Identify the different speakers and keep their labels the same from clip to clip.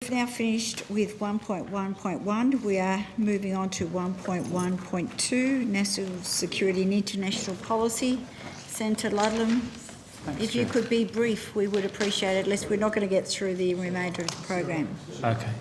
Speaker 1: Now finished with 1.1.1. We are moving on to 1.1.2, National Security and International Policy. Senator Ludlam, if you could be brief, we would appreciate it, lest we're not going to get through the remainder of the program.
Speaker 2: Okay.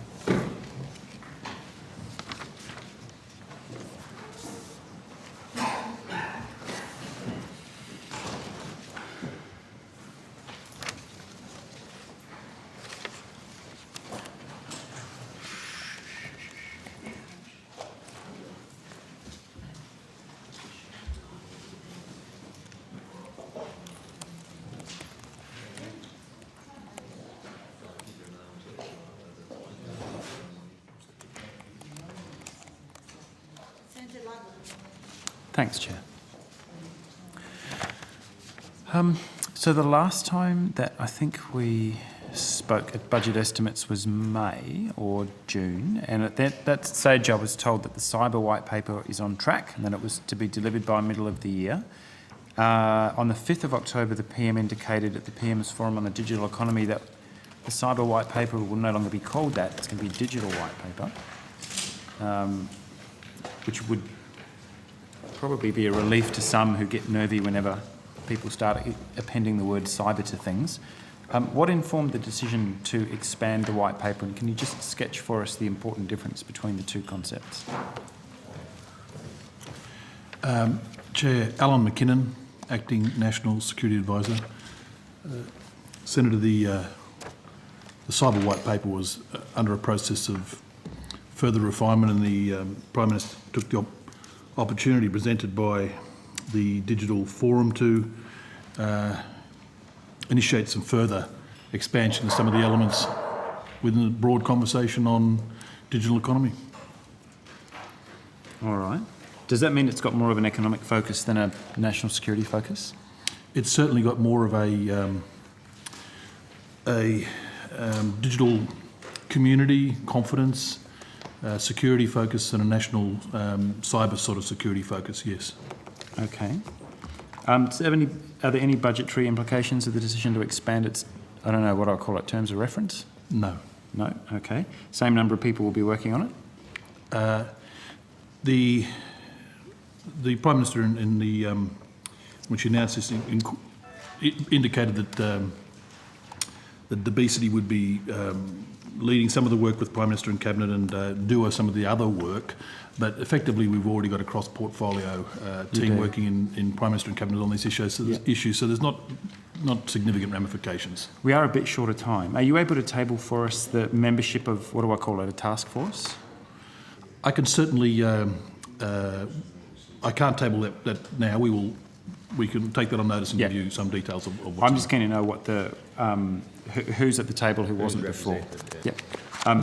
Speaker 2: Thanks, Chair. So the last time that I think we spoke at budget estimates was May or June, and at that stage I was told that the cyber white paper is on track and that it was to be delivered by middle of the year. On the 5th of October, the PM indicated at the PM's Forum on the Digital Economy that the cyber white paper will no longer be called that, it's going to be digital white paper, which would probably be a relief to some who get nervy whenever people start appending the word cyber to things. What informed the decision to expand the white paper, and can you just sketch for us the important difference between the two concepts?
Speaker 3: Chair, Alan McKinnon, Acting National Security Advisor. Senator, the cyber white paper was under a process of further refinement, and the Prime Minister took the opportunity presented by the Digital Forum to initiate some further expansion of some of the elements within the broad conversation on digital economy.
Speaker 2: All right. Does that mean it's got more of an economic focus than a national security focus?
Speaker 3: It's certainly got more of a digital community confidence, security focus, and a national cyber sort of security focus, yes.
Speaker 2: Okay. Are there any budgetary implications of the decision to expand its, I don't know what I'll call it, terms of reference?
Speaker 3: No.
Speaker 2: No? Okay. Same number of people will be working on it? The Prime Minister when she announced this indicated that that Debesity would be leading some of the work with Prime Minister and Cabinet, and Dua some of the other work, but effectively we've already got a cross-portfolio team working in Prime Minister and Cabinet on these issues, so there's not significant ramifications. We are a bit short of time. Are you able to table for us the membership of, what do I call it, a task force?
Speaker 3: I can certainly, I can't table that now. We can take that on notice and give you some details of what's
Speaker 2: I'm just keen to know what the who's at the table who wasn't before. Yep.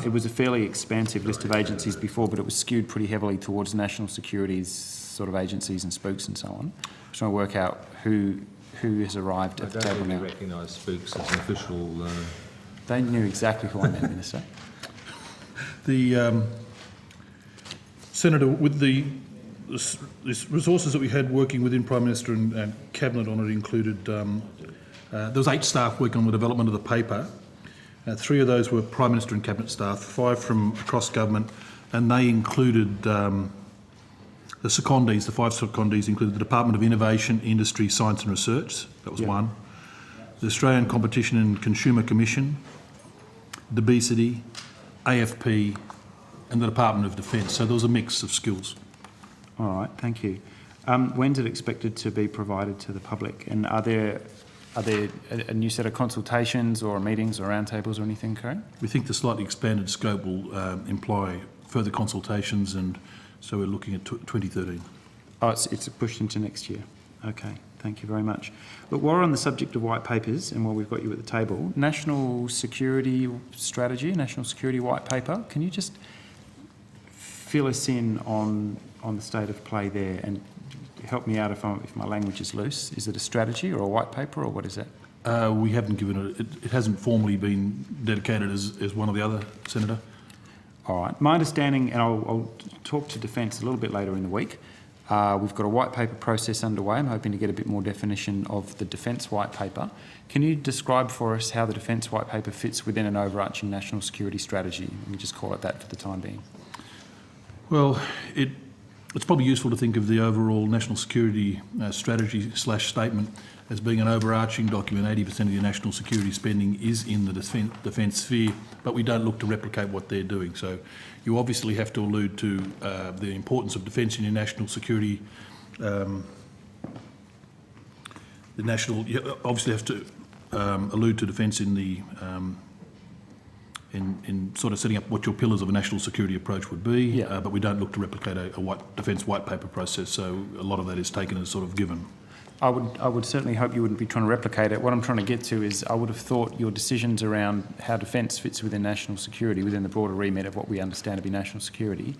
Speaker 2: It was a fairly expansive list of agencies before, but it was skewed pretty heavily towards national securities sort of agencies and spooks and so on. Just trying to work out who has arrived at the table now.
Speaker 4: I don't recognise spooks as an official...
Speaker 2: They knew exactly who I meant, Minister.
Speaker 3: The Senator, with the resources that we had working within Prime Minister and Cabinet on it included, there was 8 staff working on the development of the paper. 3 of those were Prime Minister and Cabinet staff, 5 from across government, and they included the secondees, the 5 secondees included the Department of Innovation, Industry, Science and Research, that was 1, the Australian Competition and Consumer Commission, Debesity, AFP, and the Department of Defence. So there was a mix of skills.
Speaker 2: All right, thank you. When's it expected to be provided to the public? And are there a new set of consultations or meetings or roundtables or anything, Karen?
Speaker 3: We think the slightly expanded scope will imply further consultations, and so we're looking at 2013.
Speaker 2: Oh, it's pushed into next year. Okay, thank you very much. Look, while we're on the subject of white papers and while we've got you at the table, National Security Strategy, National Security White Paper, can you just fill us in on the state of play there and help me out if my language is loose? Is it a strategy or a white paper, or what is it?
Speaker 3: We haven't given it hasn't formally been dedicated as one or the other, Senator.
Speaker 2: All right. My understanding, and I'll talk to Defence a little bit later in the week, We've got a white paper process underway. I'm hoping to get a bit more definition of the defence white paper. Can you describe for us how the defence white paper fits within an overarching national security strategy? Let me just call it that for the time being.
Speaker 3: Well, it's probably useful to think of the overall national security strategy/statement as being an overarching document. 80% of your national security spending is in the defence sphere, but we don't look to replicate what they're doing. So you obviously have to allude to the importance of defence in your national security. You obviously have to allude to defence in the in sort of setting up what your pillars of a national security approach would be,
Speaker 2: Yeah.
Speaker 3: but we don't look to replicate a defence white paper process, so a lot of that is taken as sort of given.
Speaker 2: I would certainly hope you wouldn't be trying to replicate it. What I'm trying to get to is I would have thought your decisions around how defence fits within national security, within the broader remit of what we understand to be national security,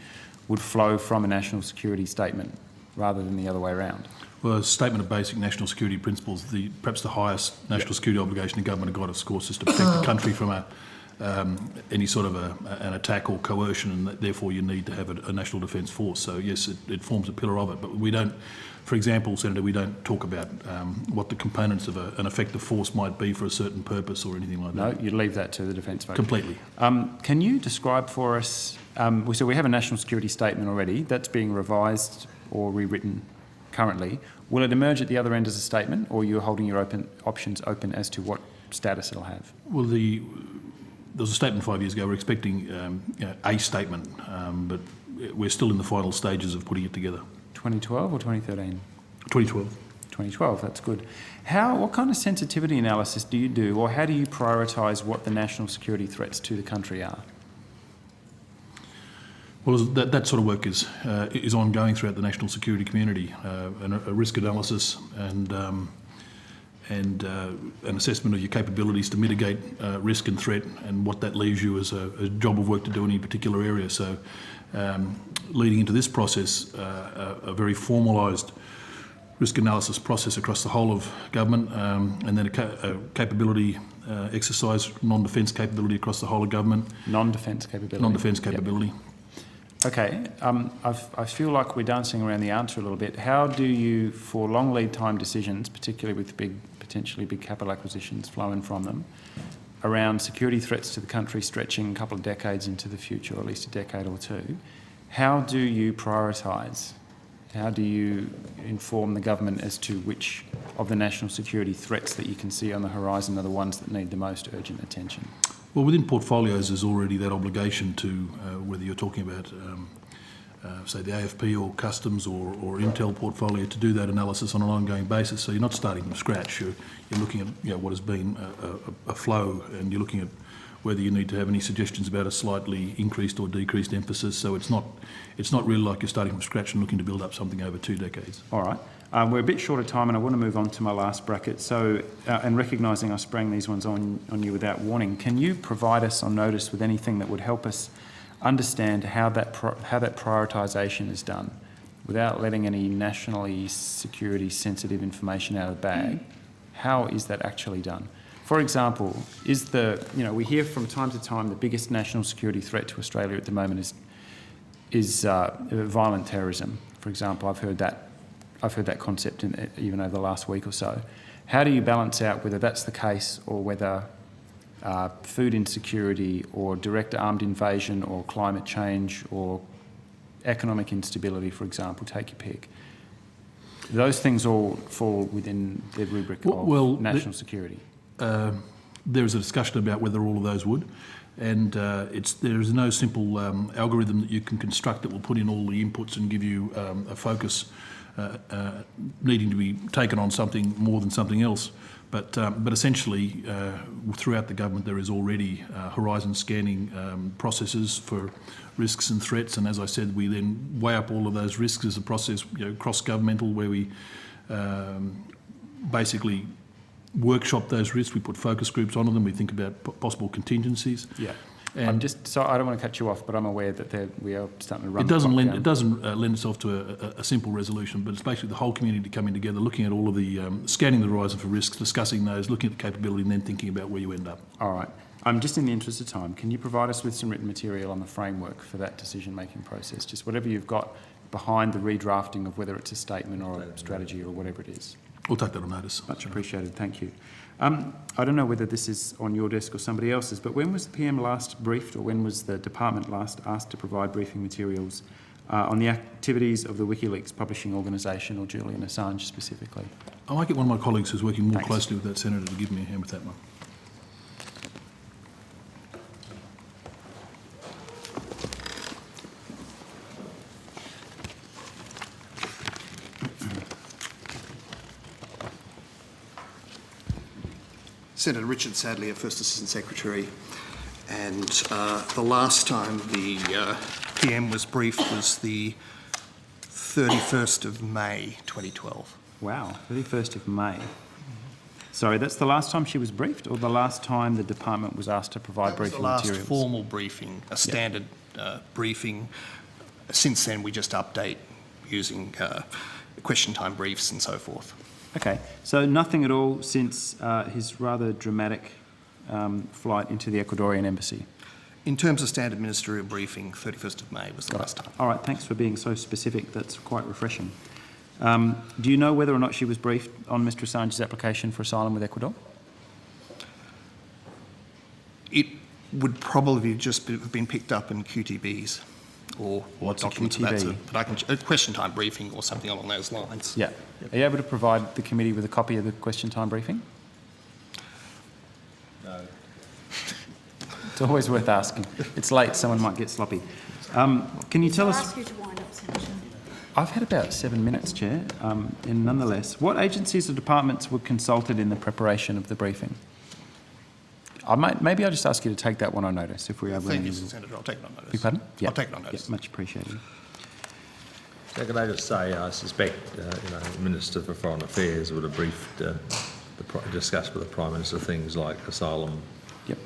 Speaker 2: would flow from a national security statement rather than the other way around.
Speaker 3: Well, a statement of basic national security principles, perhaps the highest national security obligation the government have got, of course, is to protect the country from any sort of an attack or coercion, and therefore you need to have a national defence force. So yes, it forms a pillar of it, but we don't, for example, Senator, we don't talk about what the components of an effective force might be for a certain purpose or anything like that.
Speaker 2: No, you leave that to the defence vote.
Speaker 3: Completely.
Speaker 2: Can you describe for us, so we have a national security statement already, that's being revised or rewritten currently. Will it emerge at the other end as a statement, or you're holding your options open as to what status it'll have?
Speaker 3: Well, there was a statement 5 years ago. We're expecting a statement, but we're still in the final stages of putting it together.
Speaker 2: 2012 or 2013?
Speaker 3: 2012.
Speaker 2: 2012, that's good. What kind of sensitivity analysis do you do, or how do you prioritise what the national security threats to the country are?
Speaker 3: Well, that sort of work is ongoing throughout the national security community, and a risk analysis and an assessment of your capabilities to mitigate risk and threat, and what that leaves you as a job of work to do in any particular area. So, leading into this process, a very formalised risk analysis process across the whole of government, and then a capability exercise, non-defence capability across the whole of government.
Speaker 2: Non-defence capability.
Speaker 3: Non-defence capability.
Speaker 2: Yep. Okay, I feel like we're dancing around the answer a little bit. How do you, for long lead time decisions, particularly with potentially big capital acquisitions flowing from them, around security threats to the country stretching a couple of decades into the future, or at least a decade or two, how do you prioritise? How do you inform the government as to which of the national security threats that you can see on the horizon are the ones that need the most urgent attention?
Speaker 3: Well, within portfolios, there's already that obligation to, whether you're talking about, say, the AFP or Customs or Intel portfolio, to do that analysis on an ongoing basis. So you're not starting from scratch. You're looking at what has been a flow, and you're looking at whether you need to have any suggestions about a slightly increased or decreased emphasis. So it's not really like you're starting from scratch and looking to build up something over 2 decades.
Speaker 2: All right. We're a bit short of time, and I want to move on to my last bracket. So, and recognising I sprang these ones on you without warning, can you provide us on notice with anything that would help us understand how that prioritisation is done, without letting any nationally security sensitive information out of the bag? How is that actually done? For example, we hear from time to time the biggest national security threat to Australia at the moment is violent terrorism. For example, I've heard that concept even over the last week or so. How do you balance out whether that's the case, or whether food insecurity or direct armed invasion or climate change or economic instability, for example, take your pick? Those things all fall within the rubric of national security.
Speaker 3: There is a discussion about whether all of those would, and there is no simple algorithm that you can construct that will put in all the inputs and give you a focus needing to be taken on something more than something else. But essentially, throughout the government, there is already horizon scanning processes for risks and threats, and as I said, we then weigh up all of those risks as a process, cross-governmental, where we basically workshop those risks. We put focus groups onto them. We think about possible contingencies.
Speaker 2: Yeah.
Speaker 3: And
Speaker 2: I don't want to cut you off, but I'm aware that we are starting to run.
Speaker 3: It doesn't lend itself to a simple resolution, but it's basically the whole community coming together, looking at all of the scanning the horizon for risks, discussing those, looking at the capability, and then thinking about where you end up.
Speaker 2: All right. Just in the interest of time, can you provide us with some written material on the framework for that decision-making process? Just whatever you've got, behind the redrafting of whether it's a statement or a strategy or whatever it is.
Speaker 3: We'll take that on notice.
Speaker 2: Much appreciated, thank you. I don't know whether this is on your desk or somebody else's, but when was the PM last briefed, or when was the department last asked to provide briefing materials on the activities of the WikiLeaks publishing organisation, or Julian Assange specifically?
Speaker 3: I might get one of my colleagues who's working more
Speaker 2: Thanks.
Speaker 3: closely with that senator to give me a hand with that one.
Speaker 5: Senator Richard Sadlier, First Assistant Secretary, and the last time the PM was briefed was the 31st of May 2012.
Speaker 2: Wow, 31st of May. Sorry, that's the last time she was briefed, or the last time the department was asked to provide
Speaker 5: That was
Speaker 2: briefing
Speaker 5: the last
Speaker 2: materials?
Speaker 5: formal briefing, a standard briefing. Since then, we just update using question time briefs and so forth.
Speaker 2: Okay, so nothing at all since his rather dramatic flight into the Ecuadorian embassy?
Speaker 5: In terms of standard ministerial briefing, 31st of May was the last time.
Speaker 2: All right, thanks for being so specific. That's quite refreshing. Do you know whether or not she was briefed on Mr Assange's application for asylum with Ecuador?
Speaker 5: It would probably just have been picked up in QTBs or
Speaker 2: What's a
Speaker 5: documents of that
Speaker 2: QTB?
Speaker 5: sort. But I can, a question time briefing or something along those lines.
Speaker 2: Yeah. Are you able to provide the committee with a copy of the question time briefing?
Speaker 4: No.
Speaker 2: It's always worth asking. It's late, someone might get sloppy. Can you tell
Speaker 1: I'll
Speaker 2: us...
Speaker 1: ask you to wind up, Senator.
Speaker 2: I've had about 7 minutes, Chair, and nonetheless, what agencies or departments were consulted in the preparation of the briefing? Maybe I'll just ask you to take that one on notice if we are
Speaker 5: Thank you,
Speaker 2: willing to...
Speaker 5: Senator. I'll take it on notice.
Speaker 2: Beg pardon? Yeah.
Speaker 5: I'll take it on notice.
Speaker 2: Yeah, much appreciated.
Speaker 4: So can I just say, I suspect, the Minister for Foreign Affairs would have briefed, discussed with the Prime Minister things like asylum.
Speaker 2: Yep.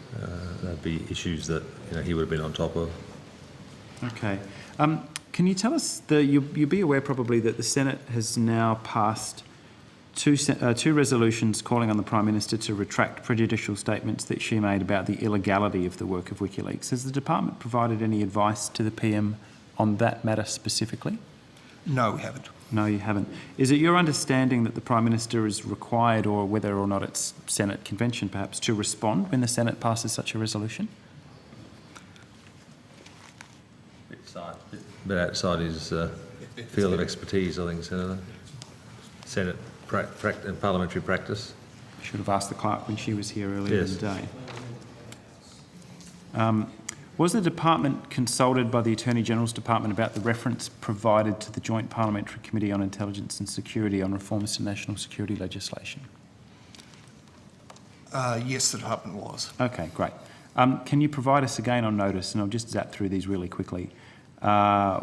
Speaker 4: There'd be issues that he would have been on top of.
Speaker 2: Okay. Can you tell us, you'll be aware probably that the Senate has now passed two resolutions calling on the Prime Minister to retract prejudicial statements that she made about the illegality of the work of WikiLeaks. Has the department provided any advice to the PM on that matter specifically?
Speaker 5: No, we haven't.
Speaker 2: No, you haven't. Is it your understanding that the Prime Minister is required, or whether or not it's Senate convention perhaps, to respond when the Senate passes such a resolution?
Speaker 4: Bit outside his field of expertise, I think, Senator. Senate and parliamentary practice.
Speaker 2: Should have asked the clerk when she was here earlier
Speaker 4: Yes.
Speaker 2: in the day. Was the department consulted by the Attorney General's Department about the reference provided to the Joint Parliamentary Committee on Intelligence and Security on reforms to national security legislation?
Speaker 5: Yes, the department was.
Speaker 2: Okay, great. Can you provide us again on notice, and I'll just zap through these really quickly,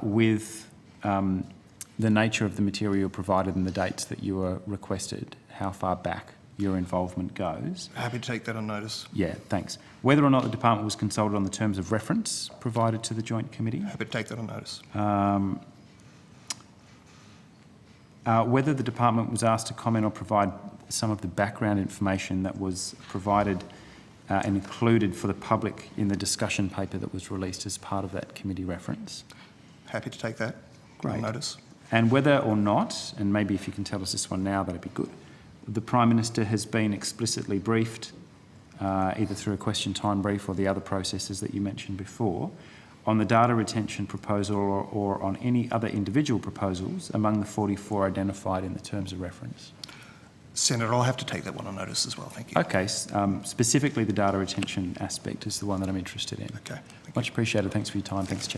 Speaker 2: with the nature of the material provided and the dates that you were requested, how far back your involvement goes?
Speaker 5: Happy to take that on notice.
Speaker 2: Yeah, thanks. Whether or not the department was consulted on the terms of reference provided to the Joint Committee?
Speaker 5: Happy to take that on notice.
Speaker 2: Whether the department was asked to comment or provide some of the background information that was provided and included for the public in the discussion paper that was released as part of that committee reference?
Speaker 5: Happy to take that
Speaker 2: Great.
Speaker 5: on notice.
Speaker 2: And whether or not, and maybe if you can tell us this one now, that'd be good, the Prime Minister has been explicitly briefed, either through a question time brief or the other processes that you mentioned before, on the data retention proposal or on any other individual proposals among the 44 identified in the terms of reference?
Speaker 5: Senator, I'll have to take that one on notice as well. Thank you.
Speaker 2: Okay, specifically the data retention aspect is the one that I'm interested in.
Speaker 5: Okay. Thank you.
Speaker 2: Much appreciated. Thanks for your time. Thanks, Chair.